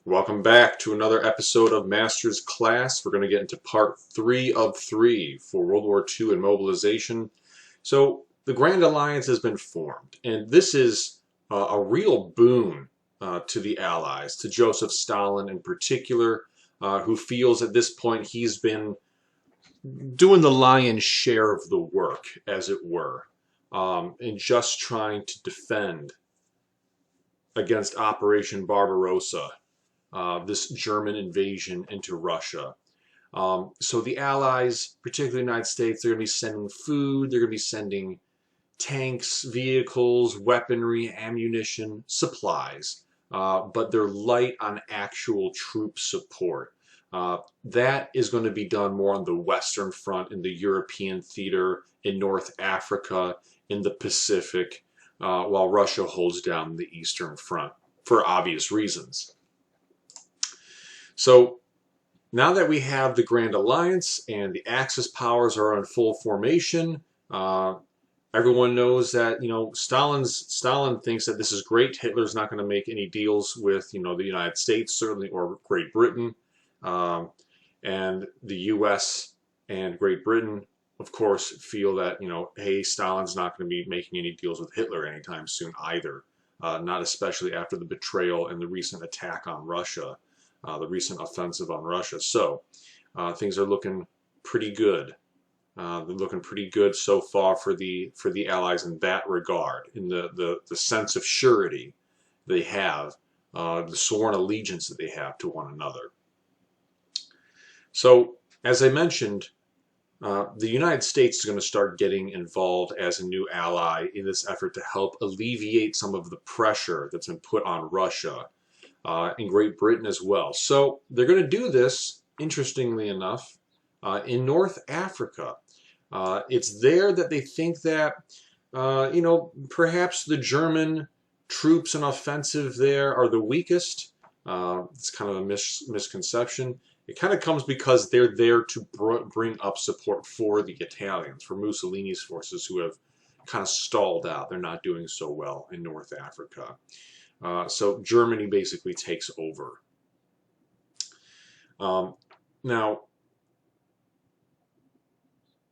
Welcome back to another episode of Masters Class. We're going to get into part 3 of 3 for World War II and mobilization. So the Grand Alliance has been formed, and this is a real boon to the Allies, to Joseph Stalin in particular, who feels at this point he's been doing the lion's share of the work, as it were, in just trying to defend against Operation Barbarossa. This German invasion into Russia. So the Allies, particularly the United States, they're going to be sending food, they're going to be sending tanks, vehicles, weaponry, ammunition, supplies, but they're light on actual troop support. That is going to be done more on the Western Front, in the European theater, in North Africa, in the Pacific, while Russia holds down the Eastern Front for obvious reasons. So now that we have the Grand Alliance and the Axis powers are in full formation, everyone knows that Stalin thinks that this is great. Hitler's not going to make any deals with the United States, certainly, or Great Britain, and the U.S. and Great Britain, of course, feel that hey, Stalin's not going to be making any deals with Hitler anytime soon either. Not especially after the betrayal and the recent attack on Russia. The recent offensive on Russia. So things are looking pretty good. They're looking pretty good so far for the Allies in that regard, in the sense of surety they have, the sworn allegiance that they have to one another. So, as I mentioned, the United States is going to start getting involved as a new ally in this effort to help alleviate some of the pressure that's been put on Russia. In Great Britain as well. So they're going to do this, interestingly enough, in North Africa. It's there that they think that, perhaps the German troops and offensive there are the weakest. It's kind of a misconception. It kind of comes because they're there to bring up support for the Italians, for Mussolini's forces, who have kind of stalled out. They're not doing so well in North Africa. So Germany basically takes over. Now,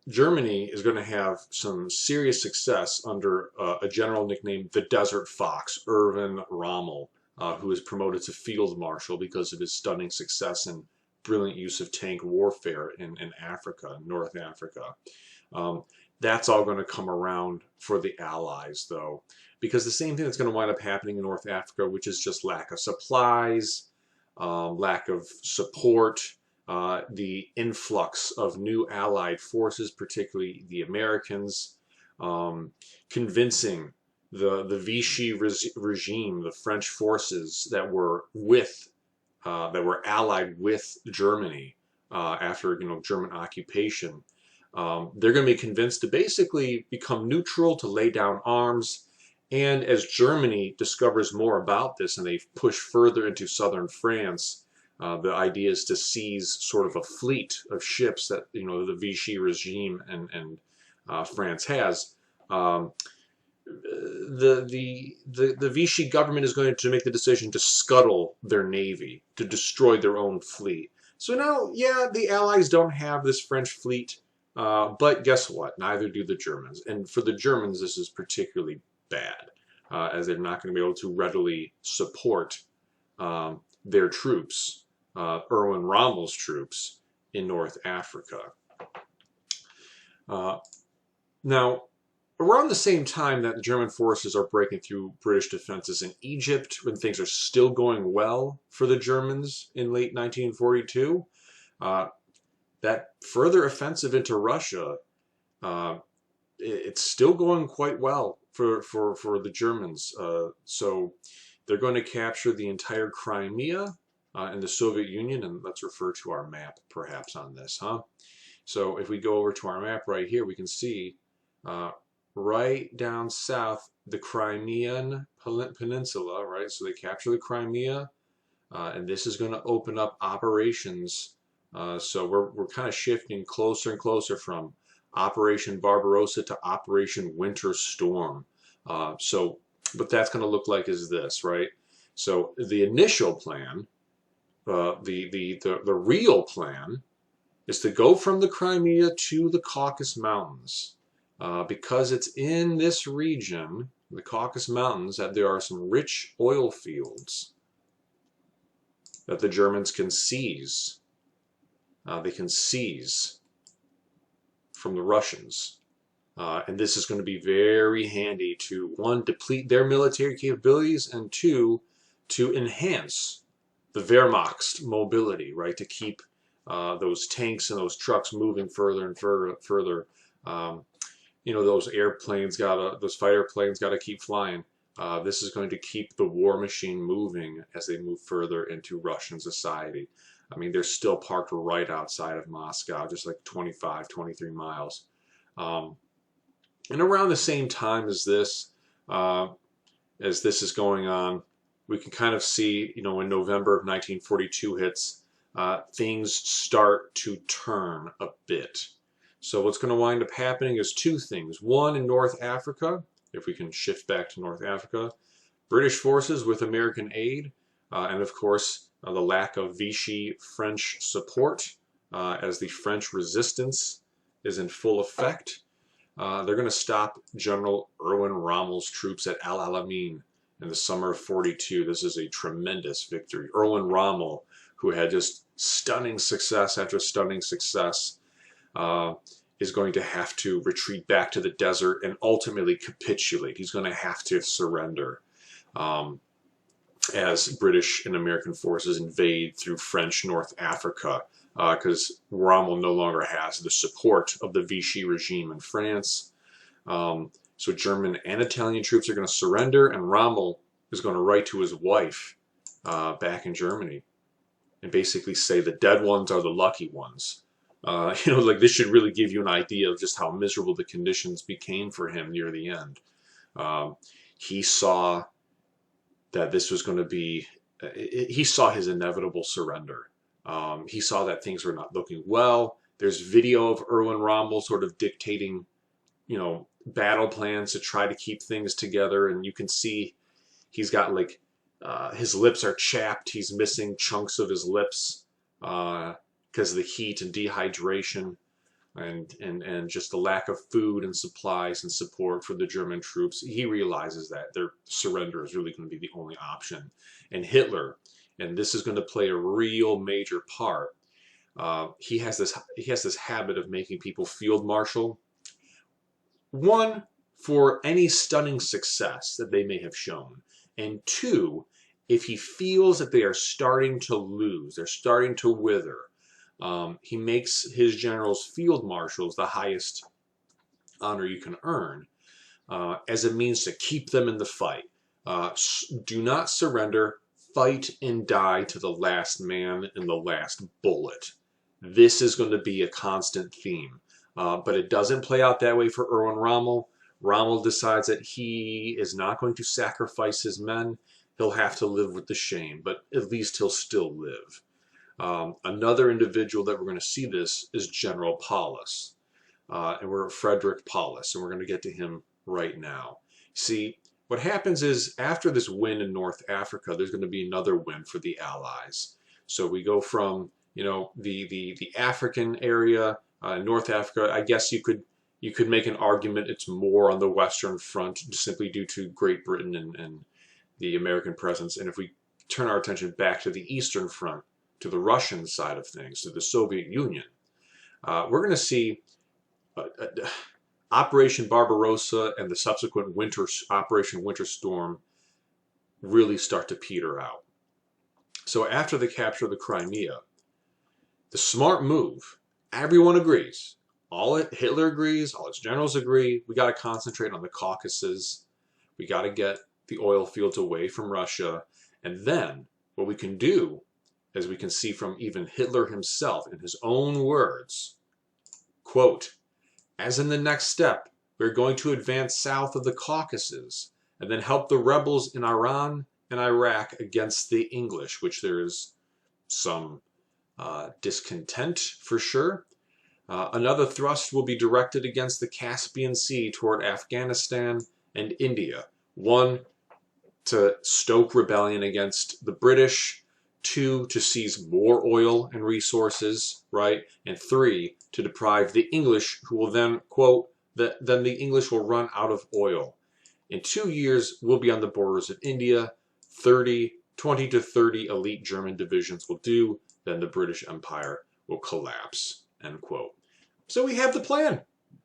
Germany is going to have some serious success under a general nicknamed the Desert Fox, Erwin Rommel, who is promoted to Field Marshal because of his stunning success and brilliant use of tank warfare in Africa, North Africa. That's all going to come around for the Allies, though, because the same thing that's going to wind up happening in North Africa, which is just lack of supplies, lack of support, the influx of new Allied forces, particularly the Americans, convincing the Vichy regime, the French forces that were allied with Germany after German occupation. They're going to be convinced to basically become neutral, to lay down arms. And as Germany discovers more about this and they push further into southern France, the idea is to seize sort of a fleet of ships that the Vichy regime and France has. The Vichy government is going to make the decision to scuttle their navy, to destroy their own fleet. So now, yeah, the Allies don't have this French fleet. But guess what? Neither do the Germans. And for the Germans, this is particularly bad, as they're not going to be able to readily support their troops, Erwin Rommel's troops, in North Africa. Now, around the same time that the German forces are breaking through British defenses in Egypt, when things are still going well for the Germans in late 1942, that further offensive into Russia, it's still going quite well for the Germans. So they're going to capture the entire Crimea in the Soviet Union, and let's refer to our map perhaps on this, huh? So if we go over to our map right here, we can see right down south the Crimean Peninsula, right? So they capture the Crimea, and this is going to open up operations. So we're kind of shifting closer and closer from Operation Barbarossa to Operation Winter Storm. So what that's going to look like is this, right? So the initial plan the real plan is to go from the Crimea to the Caucasus Mountains, because it's in this region, the Caucasus Mountains, that there are some rich oil fields that the Germans can seize. They can seize from the Russians. And this is going to be very handy to, one, deplete their military capabilities, and two, to enhance the Wehrmacht's mobility, right, to keep those tanks and those trucks moving further and further. You know, those fighter planes gotta keep flying. This is going to keep the war machine moving as they move further into Russian society. I mean, they're still parked right outside of Moscow, just like 25, 23 miles. And around the same time as this is going on, we can kind of see, you know, when November of 1942 hits, things start to turn a bit. So what's going to wind up happening is two things. One, in North Africa, if we can shift back to North Africa, British forces with American aid, and of course the lack of Vichy French support, as the French resistance is in full effect. They're going to stop General Erwin Rommel's troops at Al Alamein in the summer of '42. This is a tremendous victory. Erwin Rommel, who had just stunning success after stunning success, is going to have to retreat back to the desert and ultimately capitulate. He's going to have to surrender as British and American forces invade through French North Africa, because Rommel no longer has the support of the Vichy regime in France. So German and Italian troops are going to surrender, and Rommel is going to write to his wife back in Germany and basically say the dead ones are the lucky ones. You know, like, this should really give you an idea of just how miserable the conditions became for him near the end. He saw that this was going to be, he saw his inevitable surrender. He saw that things were not looking well. There's video of Erwin Rommel sort of dictating, you know, battle plans to try to keep things together, and you can see he's got, like, his lips are chapped. He's missing chunks of his lips because of the heat and dehydration, and just the lack of food and supplies and support for the German troops. He realizes that their surrender is really going to be the only option. And Hitler, and this is going to play a real major part, he has this habit of making people field marshal. One, for any stunning success that they may have shown, and two, if he feels that they are starting to lose, they're starting to wither, he makes his generals field marshals, the highest honor you can earn, as a means to keep them in the fight. Do not surrender, fight and die to the last man and the last bullet. This is going to be a constant theme. But it doesn't play out that way for Erwin Rommel. Rommel decides that he is not going to sacrifice his men. He'll have to live with the shame, but at least he'll still live. Another individual that we're going to see this is General Paulus. And we're Frederick Paulus, and we're going to get to him right now. See, what happens is, after this win in North Africa, there's going to be another win for the Allies. So we go from, you know, the African area, North Africa. I guess you could make an argument it's more on the Western Front, simply due to Great Britain and the American presence. And if we turn our attention back to the Eastern Front, to the Russian side of things, to the Soviet Union, we're going to see Operation Barbarossa and the subsequent Operation Winter Storm really start to peter out. So after the capture of the Crimea, the smart move, everyone agrees, Hitler agrees, all his generals agree, we got to concentrate on the Caucasus, we got to get the oil fields away from Russia, and then what we can do, as we can see from even Hitler himself in his own words, quote, "As in the next step, we're going to advance south of the Caucasus and then help the rebels in Iran and Iraq against the English," which there is some discontent for sure. Another thrust will be directed against the Caspian Sea toward Afghanistan and India. One, to stoke rebellion against the British. 2, to seize more oil and resources, right? And 3, to deprive the English, who will then, quote, then the English will run out of oil. In 2 years, we'll be on the borders of India. 20 to 30 elite German divisions will do. Then the British Empire will collapse, end quote. So we have the plan.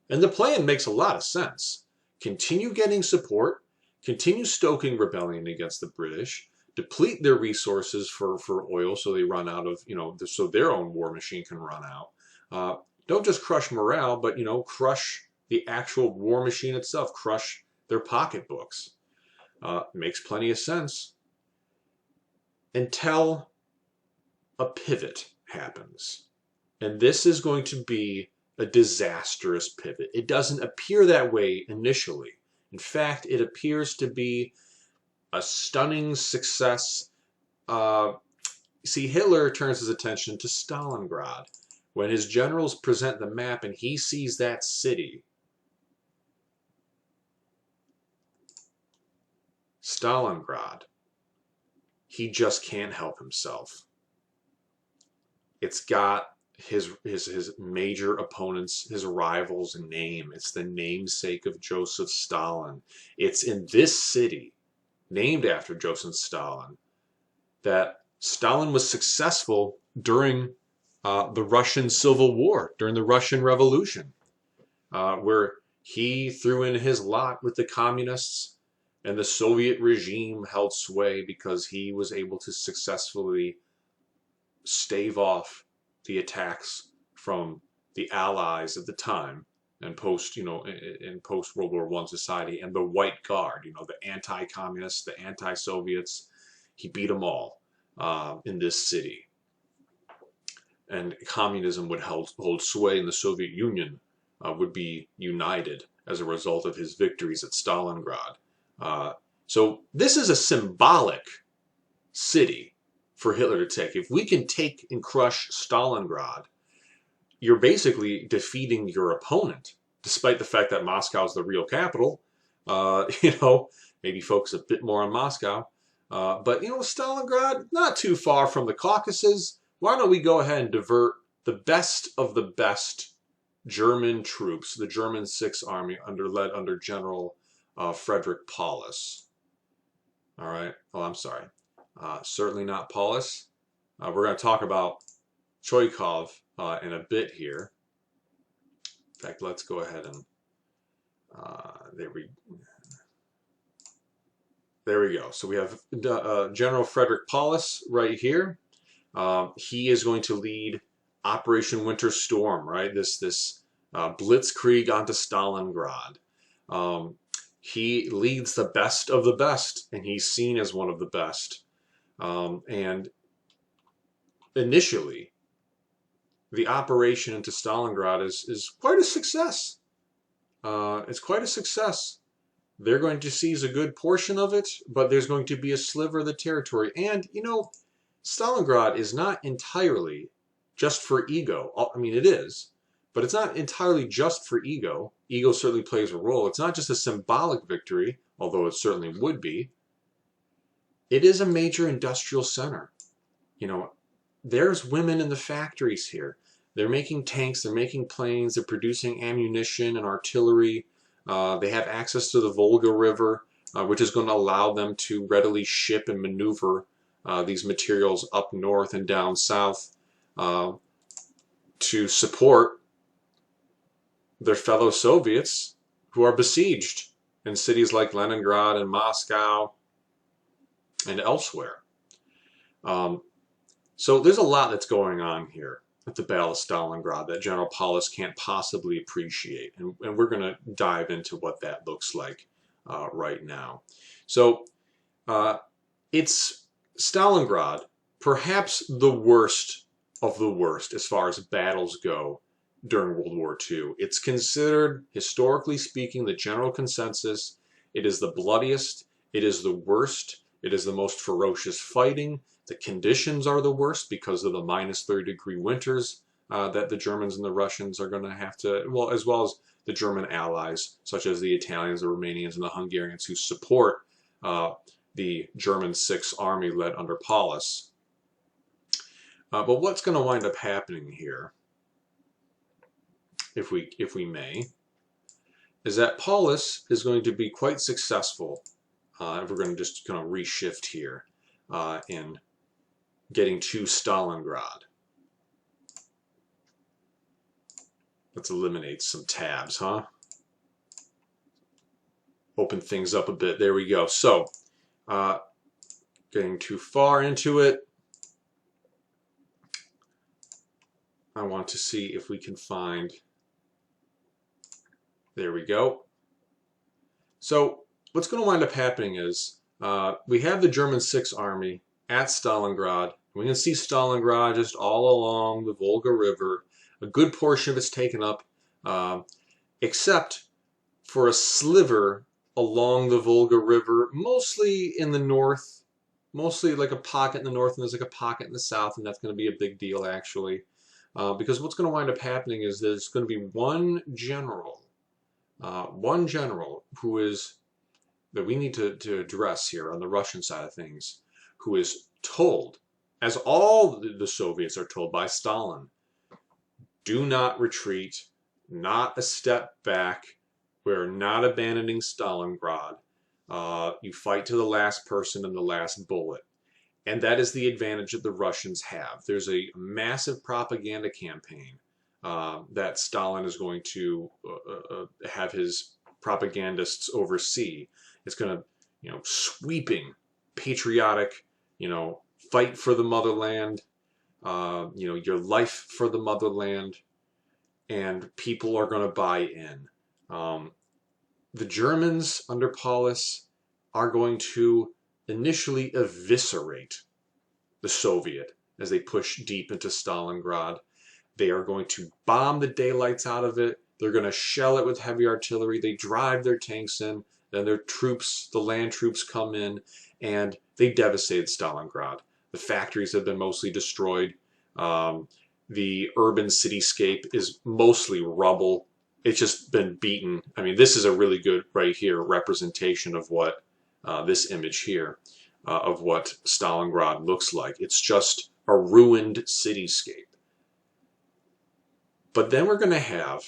And the plan makes a lot of sense. Continue getting support, continue stoking rebellion against the British, deplete their resources for oil so they run out of, so their own war machine can run out. Don't just crush morale, but, crush the actual war machine itself, crush their pocketbooks. Makes plenty of sense. Until a pivot happens. And this is going to be a disastrous pivot. It doesn't appear that way initially. In fact, it appears to be a stunning success. See, Hitler turns his attention to Stalingrad. When his generals present the map and he sees that city, Stalingrad, he just can't help himself. It's got his major opponents, his rivals' name. It's the namesake of Joseph Stalin. It's in this city, named after Joseph Stalin, that Stalin was successful during the Russian Civil War, during the Russian Revolution, where he threw in his lot with the communists, and the Soviet regime held sway because he was able to successfully stave off the attacks from the Allies at the time and post World War I society, and the White Guard, the anti-communists, the anti-Soviets. He beat them all in this city. And communism would hold sway, and the Soviet Union would be united as a result of his victories at Stalingrad. So this is a symbolic city for Hitler to take. If we can take and crush Stalingrad, you're basically defeating your opponent, despite the fact that Moscow is the real capital. Maybe focus a bit more on Moscow. But Stalingrad, not too far from the Caucasus. Why don't we go ahead and divert the best of the best German troops, the German Sixth Army, led under General Frederick Paulus. All right. Oh, I'm sorry. Certainly not Paulus. We're going to talk about Choikov in a bit here. In fact, let's go ahead and there we go. So we have General Frederick Paulus right here. He is going to lead Operation Winter Storm, right? This blitzkrieg onto Stalingrad. He leads the best of the best, and he's seen as one of the best. And initially, the operation into Stalingrad is quite a success. It's quite a success. They're going to seize a good portion of it, but there's going to be a sliver of the territory. And, Stalingrad is not entirely just for ego. I mean, it is, but it's not entirely just for ego. Ego certainly plays a role. It's not just a symbolic victory, although it certainly would be. It is a major industrial center. There's women in the factories here. They're making tanks, they're making planes, they're producing ammunition and artillery. They have access to the Volga River, which is going to allow them to readily ship and maneuver these materials up north and down south to support their fellow Soviets who are besieged in cities like Leningrad and Moscow and elsewhere. So there's a lot that's going on here at the Battle of Stalingrad that General Paulus can't possibly appreciate. And we're going to dive into what that looks like right now. So it's Stalingrad, perhaps the worst of the worst as far as battles go during World War II. It's considered, historically speaking, the general consensus. It is the bloodiest. It is the worst. It is the most ferocious fighting. The conditions are the worst because of the -30-degree winters that the Germans and the Russians are going to have to, as well as the German allies, such as the Italians, the Romanians, and the Hungarians, who support the German Sixth Army led under Paulus. But what's going to wind up happening here, if we may, is that Paulus is going to be quite successful. If we're going to just kind of reshift here in getting to Stalingrad. Let's eliminate some tabs, huh? Open things up a bit. There we go. So, getting too far into it, I want to see if we can find, there we go. So, what's going to wind up happening is we have the German 6th Army at Stalingrad. We can see Stalingrad just all along the Volga River. A good portion of it's taken up, except for a sliver along the Volga River, mostly in the north, mostly like a pocket in the north, and there's like a pocket in the south, and that's going to be a big deal, actually. Because what's going to wind up happening is there's going to be one general who is, that we need to address here on the Russian side of things, who is told, as all the Soviets are told by Stalin, do not retreat, not a step back, we're not abandoning Stalingrad. You fight to the last person and the last bullet. And that is the advantage that the Russians have. There's a massive propaganda campaign that Stalin is going to have his propagandists oversee. It's going to, sweeping, patriotic, fight for the motherland, your life for the motherland, and people are going to buy in. The Germans under Paulus are going to initially eviscerate the Soviet as they push deep into Stalingrad. They are going to bomb the daylights out of it. They're going to shell it with heavy artillery. They drive their tanks in. Then their troops, the land troops, come in, and they devastated Stalingrad. The factories have been mostly destroyed. The urban cityscape is mostly rubble. It's just been beaten. I mean, this is a really good, right here, representation of what this image here, of what Stalingrad looks like. It's just a ruined cityscape. But then we're going to have,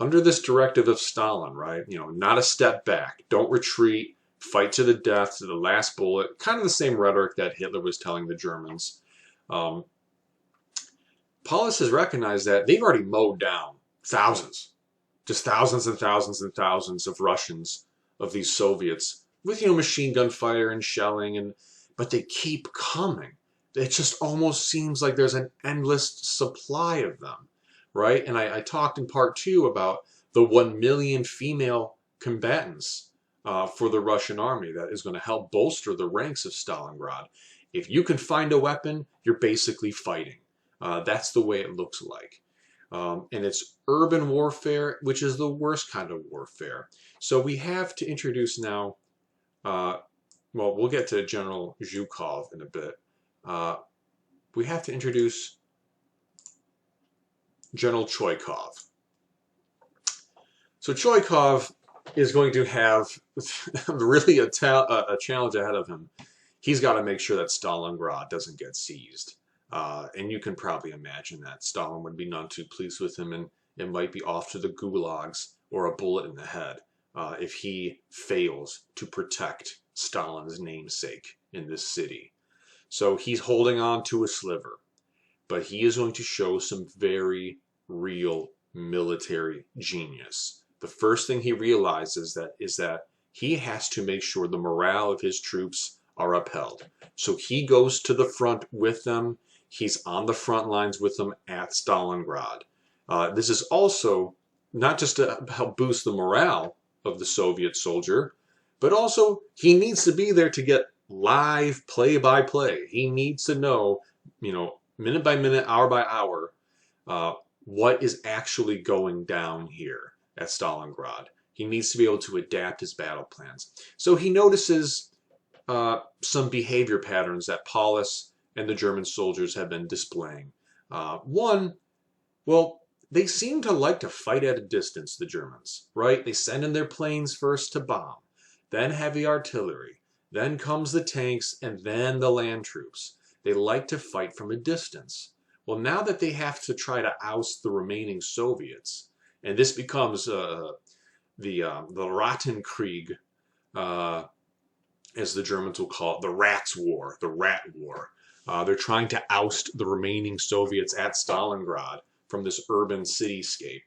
under this directive of Stalin, right, not a step back, don't retreat, fight to the death, to the last bullet, kind of the same rhetoric that Hitler was telling the Germans. Paulus has recognized that they've already mowed down thousands, just thousands and thousands and thousands of Russians, of these Soviets, with, machine gun fire and shelling, but they keep coming. It just almost seems like there's an endless supply of them, right? And I talked in part 2 about the 1 million female combatants for the Russian army that is going to help bolster the ranks of Stalingrad. If you can find a weapon, you're basically fighting. That's the way it looks like. And it's urban warfare, which is the worst kind of warfare. So we have to introduce now, well, we'll get to General Zhukov in a bit. We have to introduce General Choikov. So Choikov is going to have really a challenge ahead of him. He's got to make sure that Stalingrad doesn't get seized. And you can probably imagine that Stalin would be none too pleased with him, and it might be off to the gulags or a bullet in the head if he fails to protect Stalin's namesake in this city. So he's holding on to a sliver, but he is going to show some very real military genius. The first thing he realizes is that he has to make sure the morale of his troops are upheld. So he goes to the front with them. He's on the front lines with them at Stalingrad. This is also not just to help boost the morale of the Soviet soldier, but also he needs to be there to get live play-by-play. He needs to know, minute by minute, hour by hour, what is actually going down here at Stalingrad. He needs to be able to adapt his battle plans. So he notices some behavior patterns that Paulus and the German soldiers have been displaying. One, well, they seem to like to fight at a distance, the Germans, right? They send in their planes first to bomb, then heavy artillery, then comes the tanks, and then the land troops. They like to fight from a distance. Well, now that they have to try to oust the remaining Soviets, and this becomes the Rattenkrieg, as the Germans will call it, the Rats War, the Rat War. They're trying to oust the remaining Soviets at Stalingrad from this urban cityscape.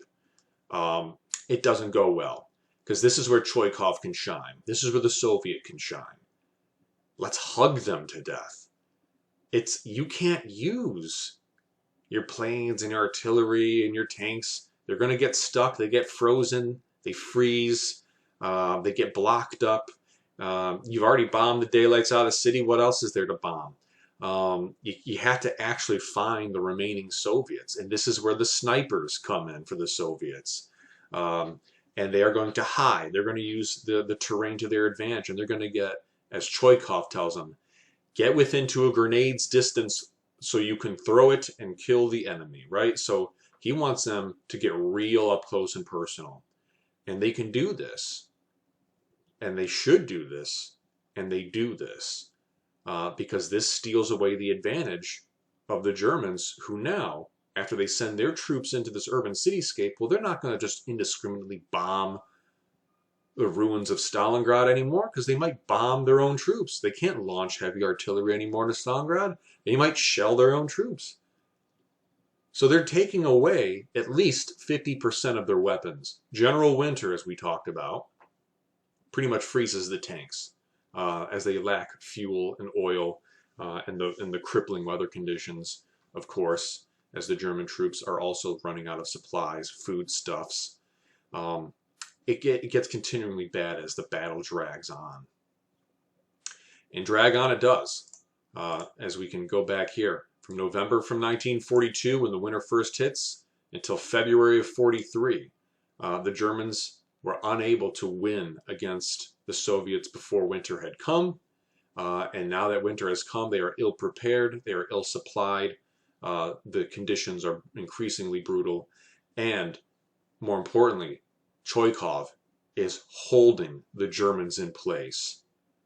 It doesn't go well, because this is where Choikov can shine. This is where the Soviet can shine. Let's hug them to death. You can't use your planes and your artillery and your tanks. They're going to get stuck. They get frozen. They freeze. They get blocked up. You've already bombed the daylights out of the city. What else is there to bomb? You have to actually find the remaining Soviets. And this is where the snipers come in for the Soviets. And they are going to hide. They're going to use the terrain to their advantage. And they're going to get, as Choikov tells them, get within to a grenade's distance so you can throw it and kill the enemy, right? So he wants them to get real up close and personal. And they can do this. And they should do this. And they do this. Because this steals away the advantage of the Germans, who now, after they send their troops into this urban cityscape, well, they're not going to just indiscriminately bomb the ruins of Stalingrad anymore, because they might bomb their own troops. They can't launch heavy artillery anymore into Stalingrad. They might shell their own troops. So they're taking away at least 50% of their weapons. General Winter, as we talked about, pretty much freezes the tanks as they lack fuel and oil and the crippling weather conditions, of course, as the German troops are also running out of supplies, foodstuffs. It gets continually bad as the battle drags on. And drag on it does. As we can go back here, from November from 1942, when the winter first hits, until February of 43, the Germans were unable to win against the Soviets before winter had come. And now that winter has come, they are ill prepared, they are ill supplied, the conditions are increasingly brutal, and more importantly, Choikov is holding the Germans in place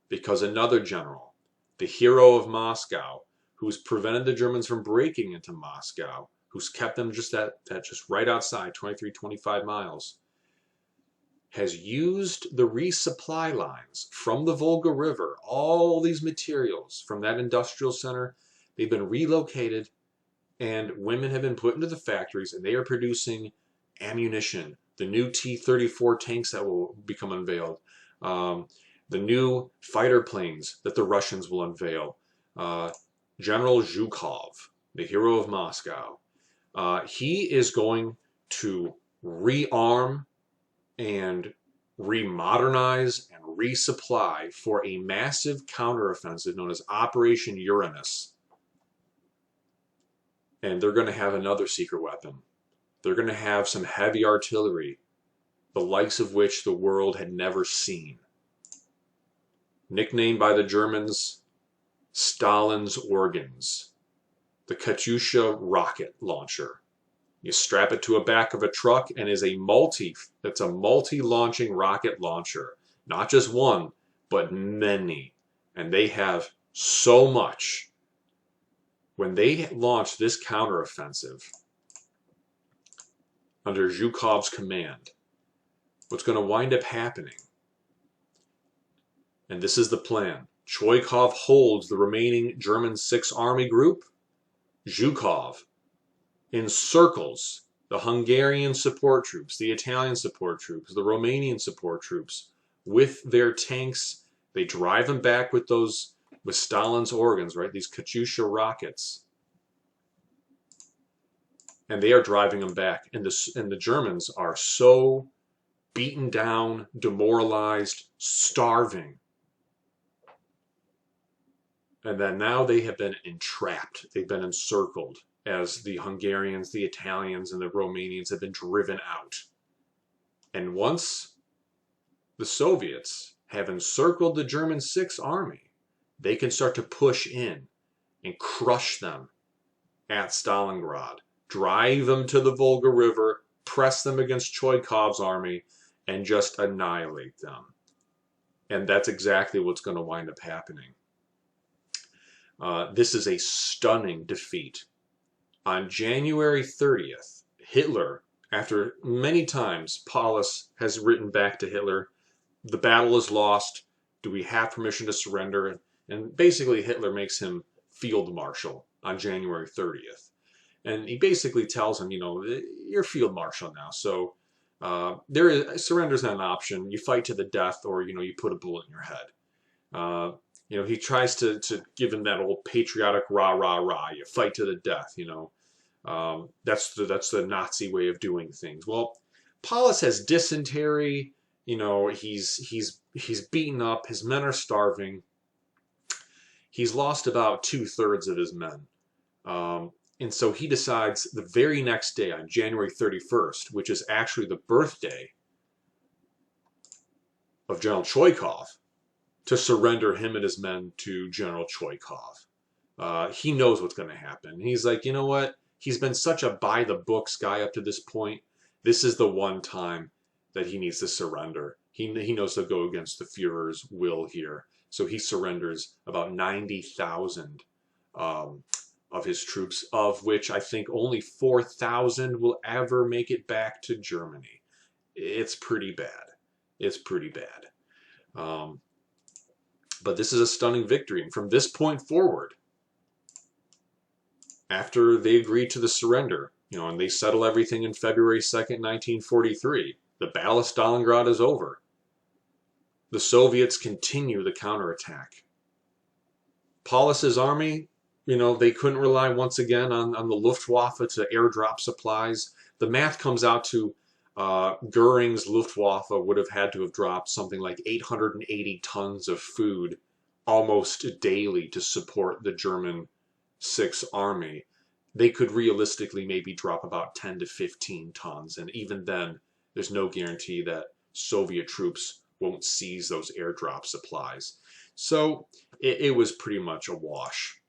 because another general, the hero of Moscow, who's prevented the Germans from breaking into Moscow, who's kept them just just right outside, 23, 25 miles, has used the resupply lines from the Volga River, all these materials from that industrial center, they've been relocated, and women have been put into the factories, and they are producing ammunition, the new T-34 tanks that will become unveiled, the new fighter planes that the Russians will unveil, General Zhukov, the hero of Moscow, he is going to rearm and remodernize and resupply for a massive counteroffensive known as Operation Uranus. And they're going to have another secret weapon. They're going to have some heavy artillery, the likes of which the world had never seen. Nicknamed by the Germans Stalin's organs, the Katyusha rocket launcher. You strap it to the back of a truck and it's a multi-launching rocket launcher. Not just one, but many. And they have so much. When they launch this counteroffensive under Zhukov's command, what's going to wind up happening, and this is the plan, Choikov holds the remaining German 6th Army Group. Zhukov encircles the Hungarian support troops, the Italian support troops, the Romanian support troops with their tanks. They drive them back with Stalin's organs, right? These Katyusha rockets. And they are driving them back. And the Germans are so beaten down, demoralized, starving. And then now they have been entrapped. They've been encircled as the Hungarians, the Italians, and the Romanians have been driven out. And once the Soviets have encircled the German 6th Army, they can start to push in and crush them at Stalingrad, drive them to the Volga River, press them against Choikov's army, and just annihilate them. And that's exactly what's going to wind up happening. This is a stunning defeat. On January 30th, Hitler, after many times Paulus has written back to Hitler, the battle is lost, do we have permission to surrender? And basically Hitler makes him field marshal on January 30th. And he basically tells him, you know, you're field marshal now, so surrender's not an option. You fight to the death, or you know, you put a bullet in your head. You know, he tries to give him that old patriotic rah rah rah. You fight to the death. You know, that's the Nazi way of doing things. Well, Paulus has dysentery. You know, he's beaten up. His men are starving. He's lost about 2/3 of his men. And so he decides the very next day, on January 31st, which is actually the birthday of General Choikov, to surrender him and his men to General Choikov. He knows what's going to happen. He's like, you know what? He's been such a by-the-books guy up to this point. This is the one time that he needs to surrender. He knows to go against the Fuhrer's will here. So he surrenders about 90,000 of his troops, of which I think only 4,000 will ever make it back to Germany. It's pretty bad. It's pretty bad. But this is a stunning victory. And from this point forward, after they agree to the surrender, you know, and they settle everything in February 2nd, 1943, the Battle of Stalingrad is over. The Soviets continue the counterattack. Paulus's army, you know, they couldn't rely once again on the Luftwaffe to airdrop supplies. The math comes out to Goering's Luftwaffe would have had to have dropped something like 880 tons of food almost daily to support the German Sixth Army. They could realistically maybe drop about 10 to 15 tons, and even then, there's no guarantee that Soviet troops won't seize those airdrop supplies. So it was pretty much a wash.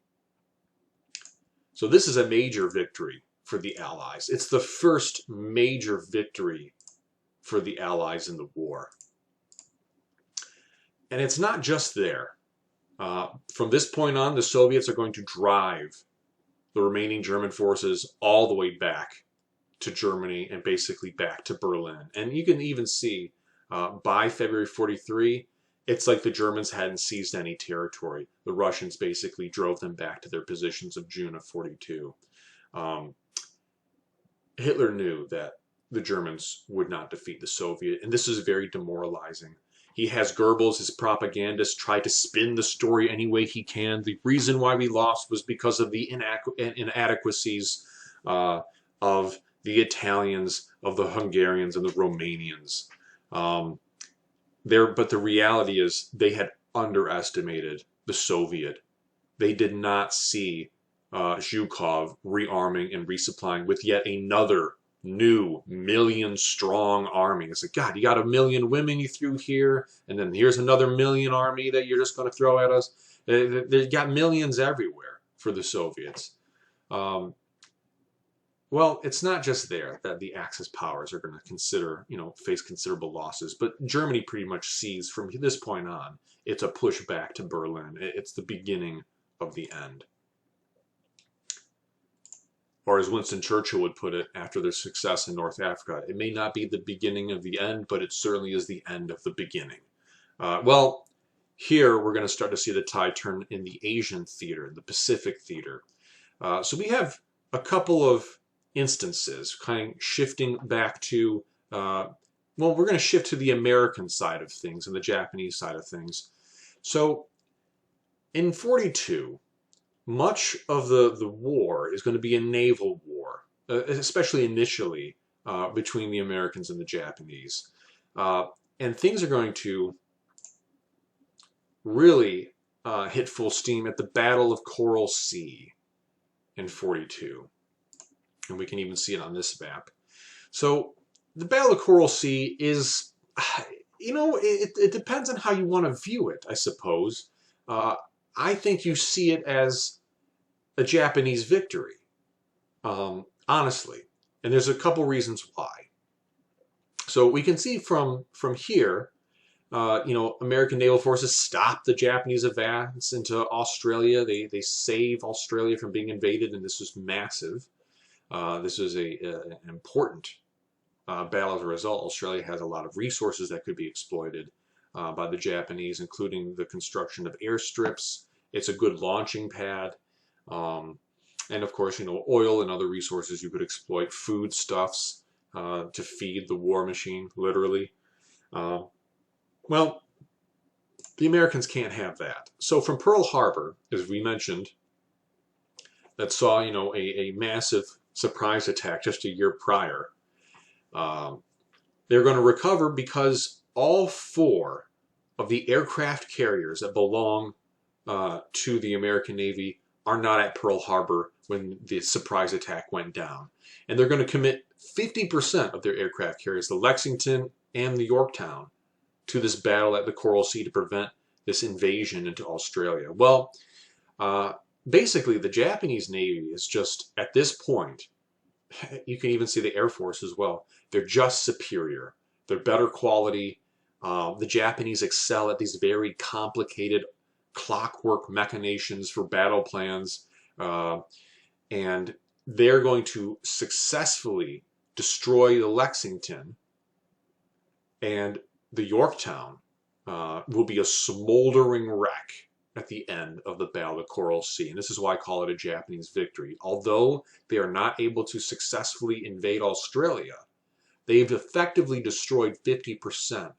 So this is a major victory for the Allies. It's the first major victory for the Allies in the war. And it's not just there. From this point on, the Soviets are going to drive the remaining German forces all the way back to Germany and basically back to Berlin. And you can even see by February 43, it's like the Germans hadn't seized any territory. The Russians basically drove them back to their positions of June of 42. Hitler knew that the Germans would not defeat the Soviet, and this is very demoralizing. He has Goebbels, his propagandist, try to spin the story any way he can. The reason why we lost was because of the inadequacies of the Italians, of the Hungarians, and the Romanians. But the reality is they had underestimated the Soviet. They did not see Zhukov rearming and resupplying with yet another new million-strong army. It's like, God, you got 1 million women you threw here, and then here's another million army that you're just going to throw at us. They got millions everywhere for the Soviets. Well, it's not just there that the Axis powers are going to face considerable losses, but Germany pretty much sees from this point on, it's a push back to Berlin. It's the beginning of the end. Or as Winston Churchill would put it after their success in North Africa, it may not be the beginning of the end, but it certainly is the end of the beginning. Well, here we're going to start to see the tide turn in the Asian theater, the Pacific theater. So we have a couple of instances kind of shifting back to, well, we're going to shift to the American side of things and the Japanese side of things. So in 42, much of the war is going to be a naval war, especially initially between the Americans and the Japanese. And things are going to really hit full steam at the Battle of Coral Sea in 42. And we can even see it on this map. So the Battle of Coral Sea is, you know, it depends on how you want to view it, I suppose. I think you see it as a Japanese victory, honestly. And there's a couple reasons why. So we can see from here, you know, American naval forces stop the Japanese advance into Australia. They save Australia from being invaded, and this was massive. This is an important battle as a result. Australia has a lot of resources that could be exploited by the Japanese, including the construction of airstrips. It's a good launching pad. And of course, oil and other resources you could exploit, foodstuffs to feed the war machine, literally. Well, the Americans can't have that. So from Pearl Harbor, as we mentioned, that saw, a massive surprise attack just a year prior, they're going to recover because all 4 of the aircraft carriers that belong to the American Navy are not at Pearl Harbor when the surprise attack went down. And they're going to commit 50% of their aircraft carriers, the Lexington and the Yorktown, to this battle at the Coral Sea to prevent this invasion into Australia. Well, basically the Japanese Navy is just, at this point, you can even see the Air Force as well, they're just superior. They're better quality. The Japanese excel at these very complicated clockwork machinations for battle plans, and they're going to successfully destroy the Lexington, and the Yorktown will be a smoldering wreck at the end of the Battle of Coral Sea. And this is why I call it a Japanese victory. Although they are not able to successfully invade Australia, they've effectively destroyed 50%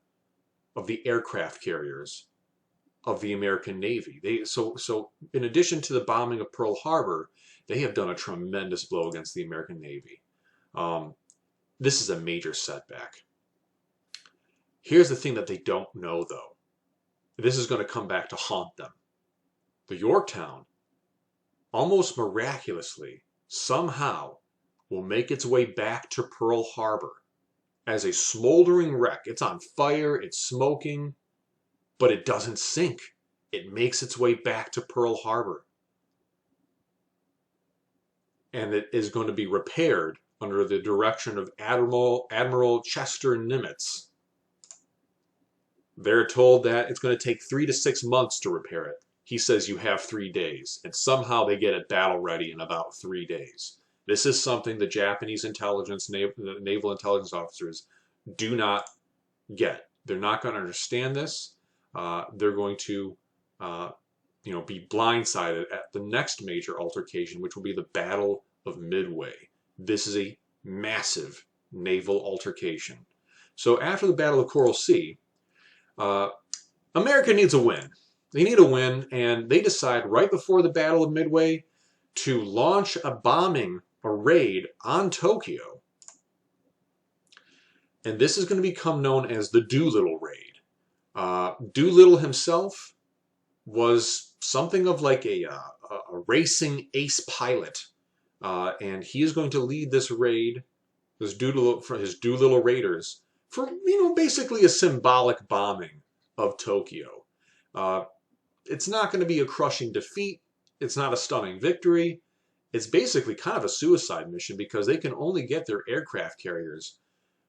of the aircraft carriers of the American Navy. So in addition to the bombing of Pearl Harbor, they have done a tremendous blow against the American Navy. This is a major setback. Here's the thing that they don't know, though. This is going to come back to haunt them. The Yorktown, almost miraculously, somehow will make its way back to Pearl Harbor as a smoldering wreck. It's on fire, it's smoking, but it doesn't sink. It makes its way back to Pearl Harbor. And it is going to be repaired under the direction of Admiral Chester Nimitz. They're told that it's going to take 3 to 6 months to repair it. He says you have 3 days, and somehow they get it battle ready in about 3 days. This is something the Japanese intelligence, naval intelligence officers do not get. They're not going to understand this. They're going to, be blindsided at the next major altercation, which will be the Battle of Midway. This is a massive naval altercation. So after the Battle of Coral Sea, America needs a win. They need a win, and they decide right before the Battle of Midway to launch a raid on Tokyo. And this is going to become known as the Doolittle Raid. Doolittle himself was something of like a racing ace pilot, and he is going to lead this raid, his Doolittle Raiders, for basically a symbolic bombing of Tokyo. It's not going to be a crushing defeat. It's not a stunning victory. It's basically kind of a suicide mission because they can only get their aircraft carriers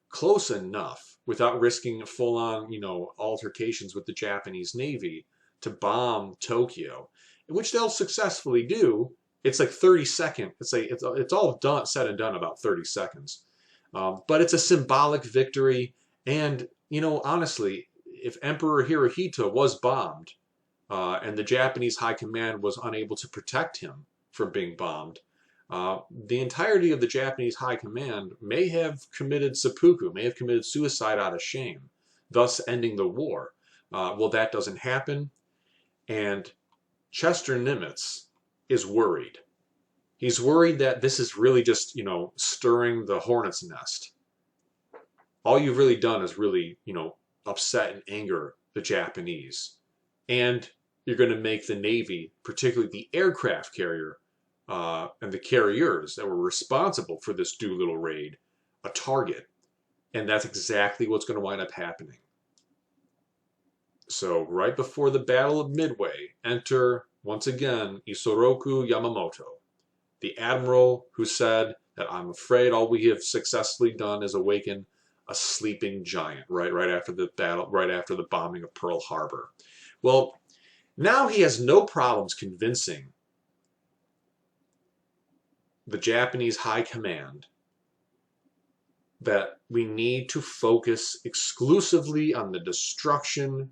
close enough without risking full-on, altercations with the Japanese Navy to bomb Tokyo, which they'll successfully do. It's like 30 seconds. It's all done, said and done about 30 seconds. But it's a symbolic victory, and honestly, if Emperor Hirohito was bombed, and the Japanese High Command was unable to protect him from being bombed, the entirety of the Japanese High Command may have committed seppuku, may have committed suicide out of shame, thus ending the war. Well, that doesn't happen, and Chester Nimitz is worried. He's worried that this is really just, stirring the hornet's nest. All you've really done is really, upset and anger the Japanese. And you're going to make the Navy, particularly the aircraft carrier and the carriers that were responsible for this Doolittle Raid, a target. And that's exactly what's going to wind up happening. So right before the Battle of Midway, enter, once again, Isoroku Yamamoto, the admiral who said that I'm afraid all we have successfully done is awaken a sleeping giant right after the battle, right after the bombing of Pearl Harbor. Well, now he has no problems convincing the Japanese High Command that we need to focus exclusively on the destruction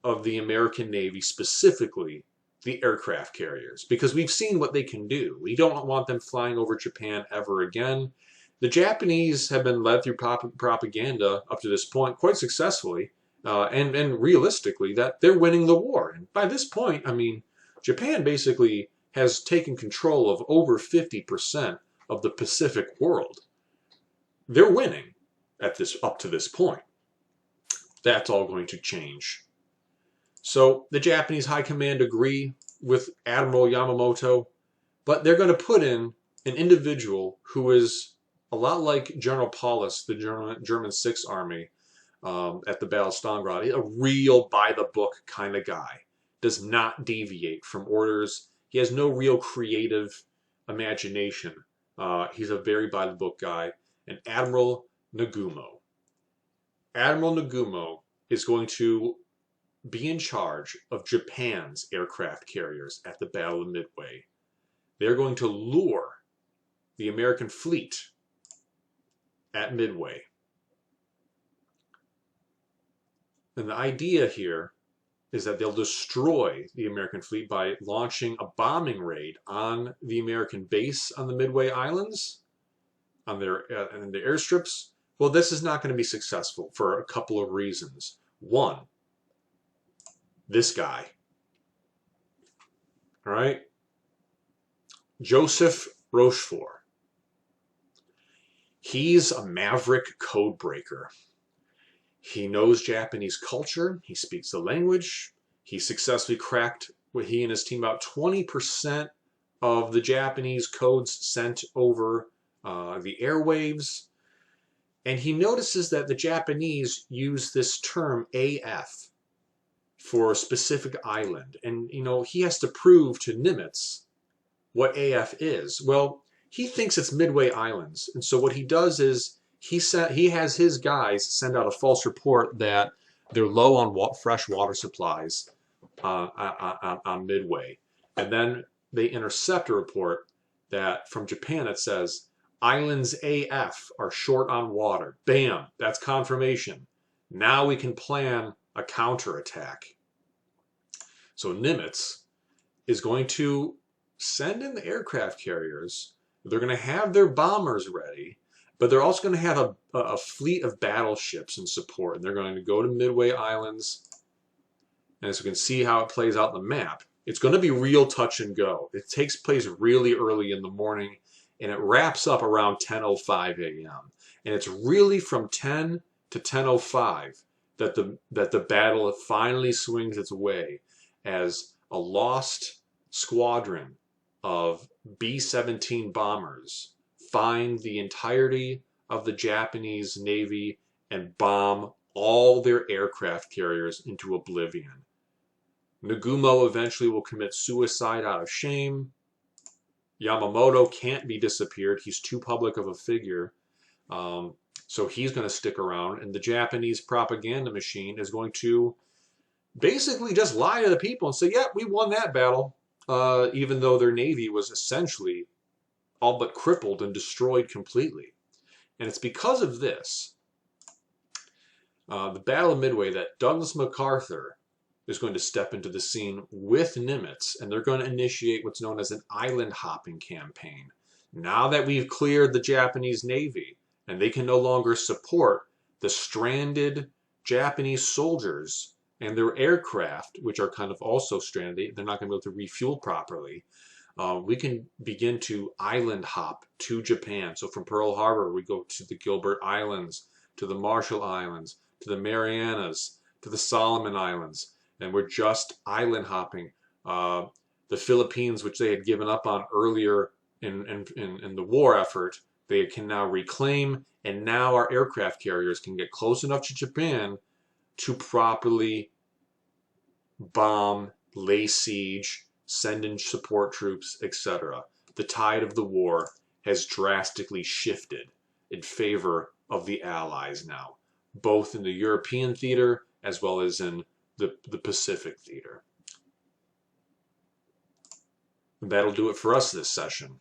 of the American Navy, specifically the aircraft carriers, because we've seen what they can do. We don't want them flying over Japan ever again. The Japanese have been led through propaganda up to this point quite successfully, and realistically, that they're winning the war. And by this point, I mean, Japan basically has taken control of over 50% of the Pacific world. They're winning up to this point. That's all going to change. So the Japanese High Command agree with Admiral Yamamoto, but they're going to put in an individual who is a lot like General Paulus, the German Sixth Army at the Battle of Stalingrad. A real by-the-book kind of guy. Does not deviate from orders. He has no real creative imagination. He's a very by-the-book guy. And Admiral Nagumo. Admiral Nagumo is going to be in charge of Japan's aircraft carriers at the Battle of Midway. They're going to lure the American fleet at Midway. And the idea here is that they'll destroy the American fleet by launching a bombing raid on the American base on the Midway Islands, on their airstrips. Well, this is not going to be successful for a couple of reasons. One, this guy. All right? Joseph Rochefort. He's a maverick code breaker. He knows Japanese culture. He speaks the language. He successfully cracked, he and his team, about 20% of the Japanese codes sent over the airwaves. And he notices that the Japanese use this term AF for a specific island. And, you know, he has to prove to Nimitz what AF is. Well, he thinks it's Midway Islands. And so what he does is he has his guys send out a false report that they're low on fresh water supplies on Midway. And then they intercept a report that from Japan that says, Islands AF are short on water. Bam, that's confirmation. Now we can plan a counterattack. So Nimitz is going to send in the aircraft carriers. They're going to have their bombers ready, but they're also going to have a fleet of battleships in support. And they're going to go to Midway Islands. And as we can see how it plays out on the map, it's going to be real touch and go. It takes place really early in the morning, and it wraps up around 10:05 a.m. And it's really from 10 to 10:05 that the battle finally swings its way, as a lost squadron of B-17 bombers find the entirety of the Japanese Navy and bomb all their aircraft carriers into oblivion. Nagumo eventually will commit suicide out of shame. Yamamoto can't be disappeared. He's too public of a figure. So he's going to stick around. And the Japanese propaganda machine is going to basically just lie to the people and say, yeah, we won that battle. Even though their navy was essentially all but crippled and destroyed completely. And it's because of this, the Battle of Midway, that Douglas MacArthur is going to step into the scene with Nimitz, and they're going to initiate what's known as an island hopping campaign. Now that we've cleared the Japanese Navy, and they can no longer support the stranded Japanese soldiers and their aircraft, which are kind of also stranded, they're not going to be able to refuel properly, we can begin to island hop to Japan. So from Pearl Harbor, we go to the Gilbert Islands, to the Marshall Islands, to the Marianas, to the Solomon Islands, and we're just island hopping. The Philippines, which they had given up on earlier in the war effort, they can now reclaim, and now our aircraft carriers can get close enough to Japan to properly bomb, lay siege, send in support troops, etc. The tide of the war has drastically shifted in favor of the Allies now, both in the European theater as well as in the Pacific theater. And that'll do it for us this session.